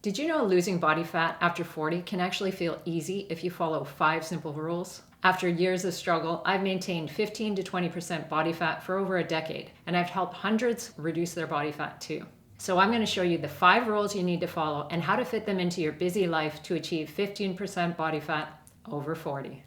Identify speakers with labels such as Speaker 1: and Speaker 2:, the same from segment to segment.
Speaker 1: Did you know losing body fat after 40 can actually feel easy if you follow 5 simple rules? After years of struggle, I've maintained 15 to 20% body fat for over a decade, and I've helped hundreds reduce their body fat too. So I'm going to show you the 5 rules you need to follow and how to fit them into your busy life to achieve 15% body fat over 40.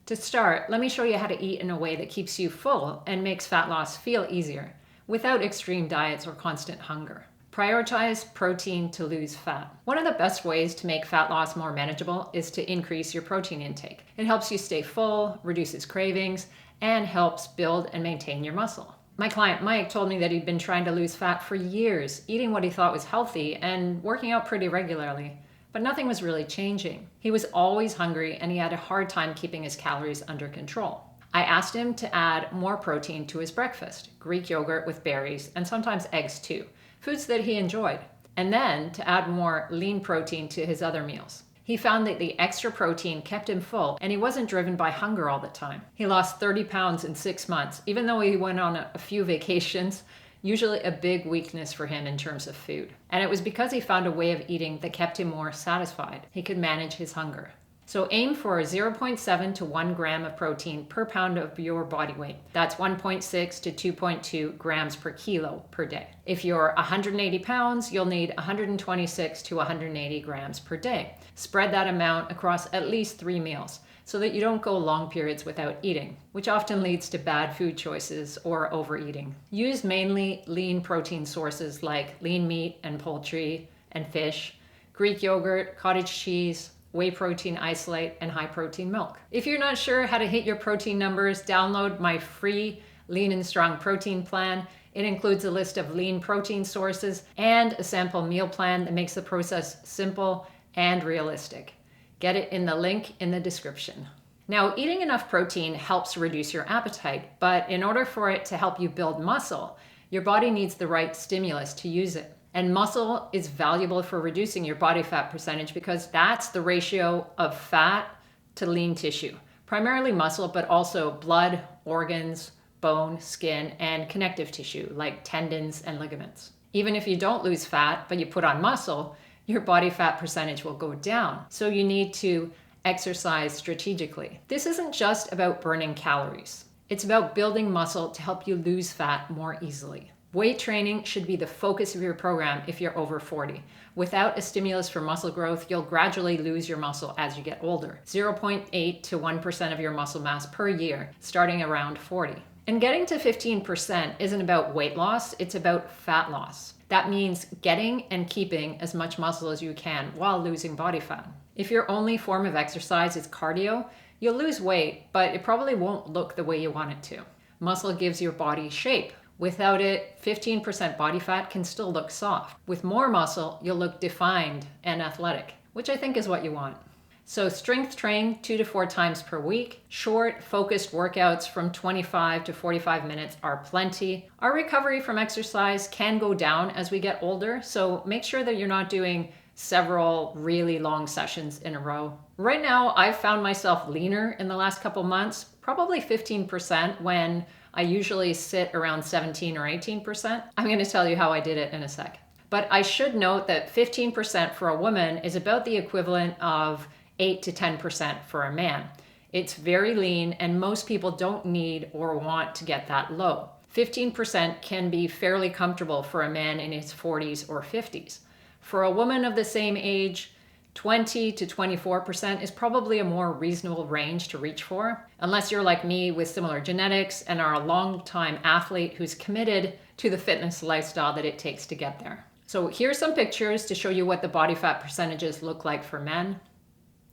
Speaker 1: To start, let me show you how to eat in a way that keeps you full and makes fat loss feel easier, without extreme diets or constant hunger. Prioritize protein to lose fat. One of the best ways to make fat loss more manageable is to increase your protein intake. It helps you stay full, reduces cravings, and helps build and maintain your muscle. My client Mike told me that he'd been trying to lose fat for years, eating what he thought was healthy and working out pretty regularly, but nothing was really changing. He was always hungry and he had a hard time keeping his calories under control. I asked him to add more protein to his breakfast, Greek yogurt with berries, and sometimes eggs too, foods that he enjoyed, and then to add more lean protein to his other meals. He found that the extra protein kept him full and he wasn't driven by hunger all the time. He lost 30 pounds in 6 months, even though he went on a few vacations, usually a big weakness for him in terms of food. And it was because he found a way of eating that kept him more satisfied. He could manage his hunger. So aim for 0.7 to 1 gram of protein per pound of your body weight. That's 1.6 to 2.2 grams per kilo per day. If you're 180 pounds, you'll need 126 to 180 grams per day. Spread that amount across at least 3 meals so that you don't go long periods without eating, which often leads to bad food choices or overeating. Use mainly lean protein sources like lean meat and poultry and fish, Greek yogurt, cottage cheese, whey protein isolate, and high protein milk. If you're not sure how to hit your protein numbers, download my free Lean and Strong protein plan. It includes a list of lean protein sources and a sample meal plan that makes the process simple and realistic. Get it in the link in the description. Now, eating enough protein helps reduce your appetite, but in order for it to help you build muscle, your body needs the right stimulus to use it. And muscle is valuable for reducing your body fat percentage because that's the ratio of fat to lean tissue. Primarily muscle, but also blood, organs, bone, skin, and connective tissue like tendons and ligaments. Even if you don't lose fat, but you put on muscle, your body fat percentage will go down. So you need to exercise strategically. This isn't just about burning calories. It's about building muscle to help you lose fat more easily. Weight training should be the focus of your program if you're over 40. Without a stimulus for muscle growth, you'll gradually lose your muscle as you get older. 0.8 to 1% of your muscle mass per year, starting around 40. And getting to 15% isn't about weight loss, it's about fat loss. That means getting and keeping as much muscle as you can while losing body fat. If your only form of exercise is cardio, you'll lose weight, but it probably won't look the way you want it to. Muscle gives your body shape. Without it, 15% body fat can still look soft. With more muscle, you'll look defined and athletic, which I think is what you want. So strength train 2 to 4 times per week. Short, focused workouts from 25 to 45 minutes are plenty. Our recovery from exercise can go down as we get older, so make sure that you're not doing several really long sessions in a row. Right now, I've found myself leaner in the last couple months, probably 15% when I usually sit around 17 or 18%. I'm going to tell you how I did it in a sec. But I should note that 15% for a woman is about the equivalent of 8 to 10% for a man. It's very lean and most people don't need or want to get that low. 15% can be fairly comfortable for a man in his 40s or 50s. For a woman of the same age, 20 to 24% is probably a more reasonable range to reach for, unless you're like me with similar genetics and are a long-time athlete who's committed to the fitness lifestyle that it takes to get there. So here's some pictures to show you what the body fat percentages look like for men,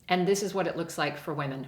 Speaker 1: and this is what it looks like for women.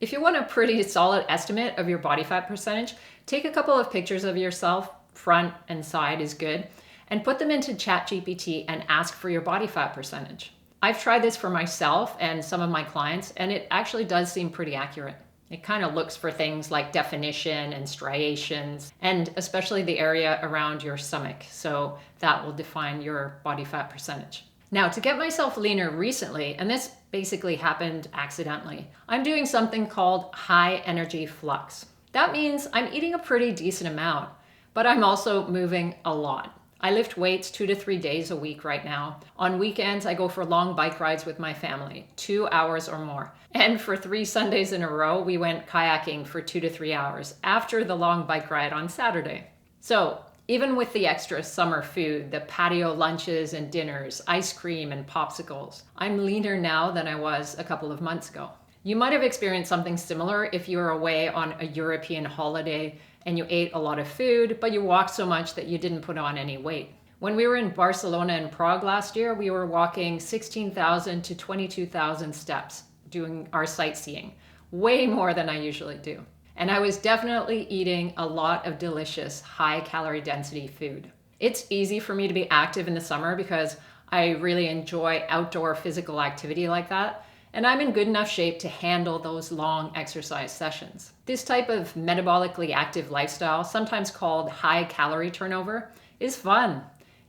Speaker 1: If you want a pretty solid estimate of your body fat percentage, take a couple of pictures of yourself, front and side is good, and put them into ChatGPT and ask for your body fat percentage. I've tried this for myself and some of my clients, and it actually does seem pretty accurate. It kind of looks for things like definition and striations, and especially the area around your stomach. So that will define your body fat percentage. Now, to get myself leaner recently, and this basically happened accidentally, I'm doing something called high energy flux. That means I'm eating a pretty decent amount, but I'm also moving a lot. I lift weights 2 to 3 days a week right now. On weekends, I go for long bike rides with my family, 2 hours or more. And for 3 Sundays in a row, we went kayaking for 2 to 3 hours after the long bike ride on Saturday. So even with the extra summer food, the patio lunches and dinners, ice cream and popsicles, I'm leaner now than I was a couple of months ago. You might have experienced something similar if you were away on a European holiday and you ate a lot of food, but you walked so much that you didn't put on any weight. When we were in Barcelona and Prague last year, we were walking 16,000 to 22,000 steps doing our sightseeing, way more than I usually do. And I was definitely eating a lot of delicious, high calorie density food. It's easy for me to be active in the summer because I really enjoy outdoor physical activity like that. And I'm in good enough shape to handle those long exercise sessions. This type of metabolically active lifestyle, sometimes called high calorie turnover, is fun.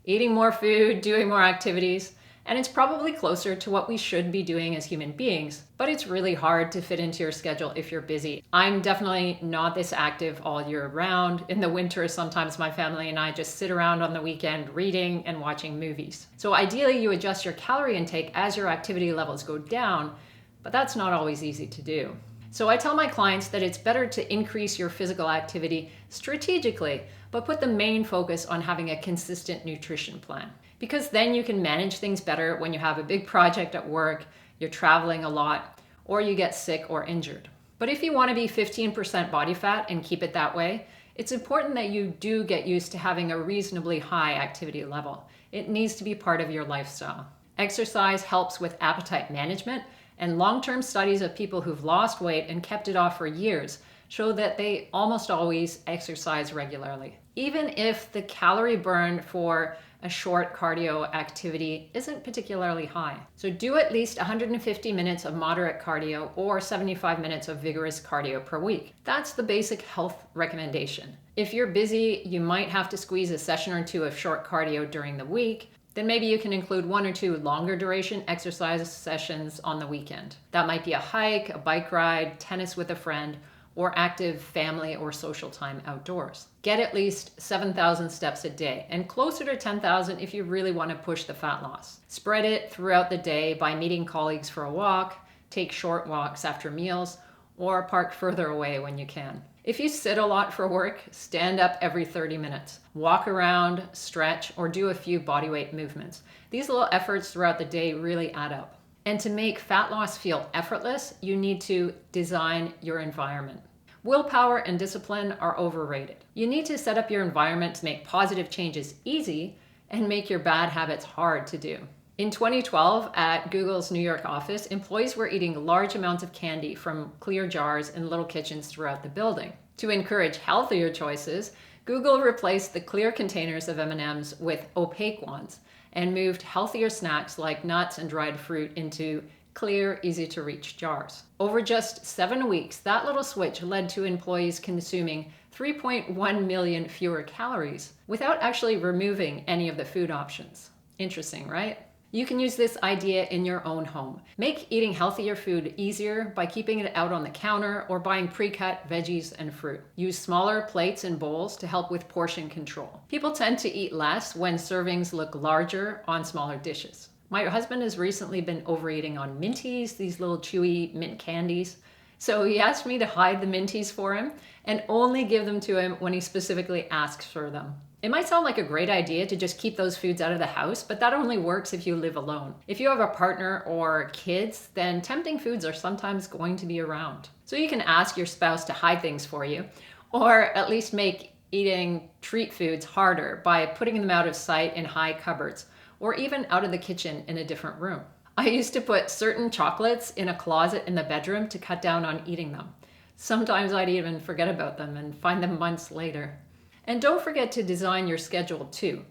Speaker 1: Eating more food, doing more activities, and it's probably closer to what we should be doing as human beings, but it's really hard to fit into your schedule if you're busy. I'm definitely not this active all year round. In the winter, sometimes my family and I just sit around on the weekend reading and watching movies. So ideally, you adjust your calorie intake as your activity levels go down, but that's not always easy to do. So I tell my clients that it's better to increase your physical activity strategically, but put the main focus on having a consistent nutrition plan. Because then you can manage things better when you have a big project at work, you're traveling a lot, or you get sick or injured. But if you want to be 15% body fat and keep it that way, it's important that you do get used to having a reasonably high activity level. It needs to be part of your lifestyle. Exercise helps with appetite management, and long-term studies of people who've lost weight and kept it off for years show that they almost always exercise regularly. Even if the calorie burn for a short cardio activity isn't particularly high. So do at least 150 minutes of moderate cardio or 75 minutes of vigorous cardio per week. That's the basic health recommendation. If you're busy, you might have to squeeze a session or two of short cardio during the week. Then maybe you can include 1 or 2 longer duration exercise sessions on the weekend. That might be a hike, a bike ride, tennis with a friend, or active family or social time outdoors. Get at least 7,000 steps a day and closer to 10,000 if you really want to push the fat loss. Spread it throughout the day by meeting colleagues for a walk, take short walks after meals, or park further away when you can. If you sit a lot for work, stand up every 30 minutes. Walk around, stretch, or do a few bodyweight movements. These little efforts throughout the day really add up. And to make fat loss feel effortless, you need to design your environment. Willpower and discipline are overrated. You need to set up your environment to make positive changes easy and make your bad habits hard to do. In 2012, at Google's New York office, employees were eating large amounts of candy from clear jars in little kitchens throughout the building. To encourage healthier choices, Google replaced the clear containers of M&Ms with opaque ones and moved healthier snacks like nuts and dried fruit into clear, easy-to-reach jars. Over just 7 weeks, that little switch led to employees consuming 3.1 million fewer calories without actually removing any of the food options. Interesting, right? You can use this idea in your own home. Make eating healthier food easier by keeping it out on the counter or buying pre-cut veggies and fruit. Use smaller plates and bowls to help with portion control. People tend to eat less when servings look larger on smaller dishes. My husband has recently been overeating on Minties, these little chewy mint candies. So he asked me to hide the Minties for him and only give them to him when he specifically asks for them. It might sound like a great idea to just keep those foods out of the house, but that only works if you live alone. If you have a partner or kids, then tempting foods are sometimes going to be around. So you can ask your spouse to hide things for you, or at least make eating treat foods harder by putting them out of sight in high cupboards, or even out of the kitchen in a different room. I used to put certain chocolates in a closet in the bedroom to cut down on eating them. Sometimes I'd even forget about them and find them months later. And don't forget to design your schedule too.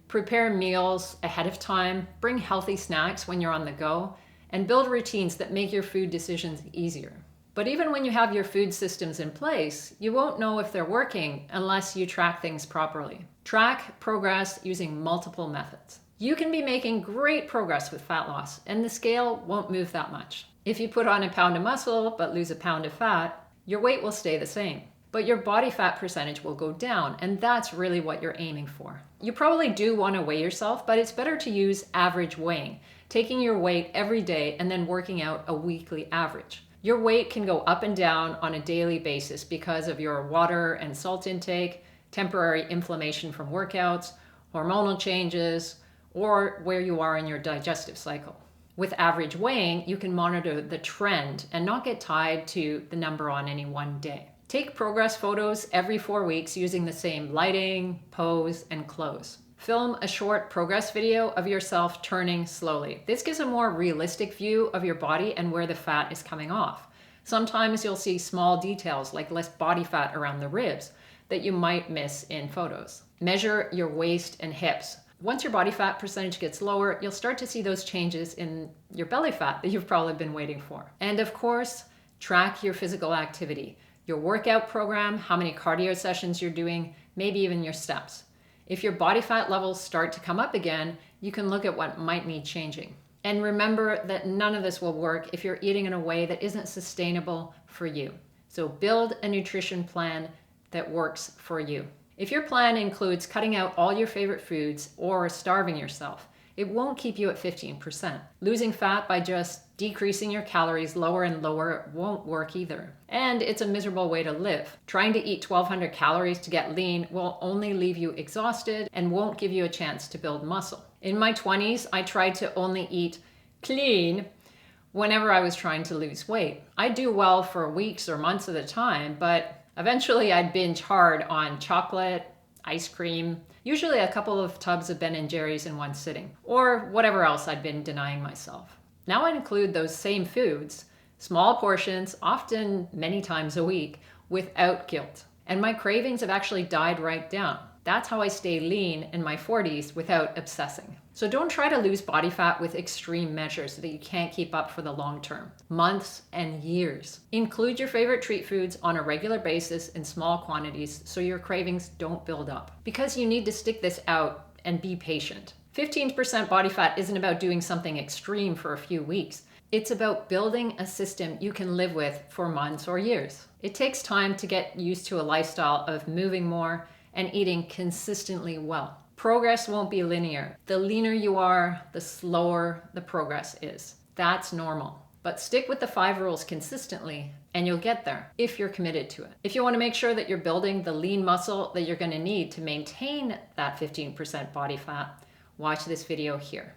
Speaker 1: Prepare meals ahead of time, bring healthy snacks when you're on the go, and build routines that make your food decisions easier. But even when you have your food systems in place, you won't know if they're working unless you track things properly. Track progress using multiple methods. You can be making great progress with fat loss, and the scale won't move that much. If you put on a pound of muscle but lose a pound of fat, your weight will stay the same. but your body fat percentage will go down, and that's really what you're aiming for. You probably do want to weigh yourself, but it's better to use average weighing, taking your weight every day and then working out a weekly average. Your weight can go up and down on a daily basis because of your water and salt intake, temporary inflammation from workouts, hormonal changes, or where you are in your digestive cycle. With average weighing, you can monitor the trend and not get tied to the number on any one day. Take progress photos every 4 weeks using the same lighting, pose, and clothes. Film a short progress video of yourself turning slowly. This gives a more realistic view of your body and where the fat is coming off. Sometimes you'll see small details like less body fat around the ribs that you might miss in photos. Measure your waist and hips. Once your body fat percentage gets lower, you'll start to see those changes in your belly fat that you've probably been waiting for. And of course, track your physical activity, your workout program, how many cardio sessions you're doing, maybe even your steps. If your body fat levels start to come up again, you can look at what might need changing. And remember that none of this will work if you're eating in a way that isn't sustainable for you. So build a nutrition plan that works for you. If your plan includes cutting out all your favorite foods or starving yourself, it won't keep you at 15%. Losing fat by just decreasing your calories lower and lower won't work either. And it's a miserable way to live. Trying to eat 1,200 calories to get lean will only leave you exhausted and won't give you a chance to build muscle. In my 20s, I tried to only eat clean whenever I was trying to lose weight. I'd do well for weeks or months at a time, but eventually I'd binge hard on chocolate, ice cream, usually a couple of tubs of Ben & Jerry's in one sitting, or whatever else I'd been denying myself. Now I include those same foods, small portions, often many times a week, without guilt. And my cravings have actually died right down. That's how I stay lean in my 40s without obsessing. So don't try to lose body fat with extreme measures that you can't keep up for the long term, months and years. Include your favorite treat foods on a regular basis in small quantities so your cravings don't build up. Because you need to stick this out and be patient. 15% body fat isn't about doing something extreme for a few weeks. It's about building a system you can live with for months or years. It takes time to get used to a lifestyle of moving more and eating consistently well. Progress won't be linear. The leaner you are, the slower the progress is. That's normal. But stick with the 5 rules consistently and you'll get there if you're committed to it. If you want to make sure that you're building the lean muscle that you're going to need to maintain that 15% body fat, watch this video here.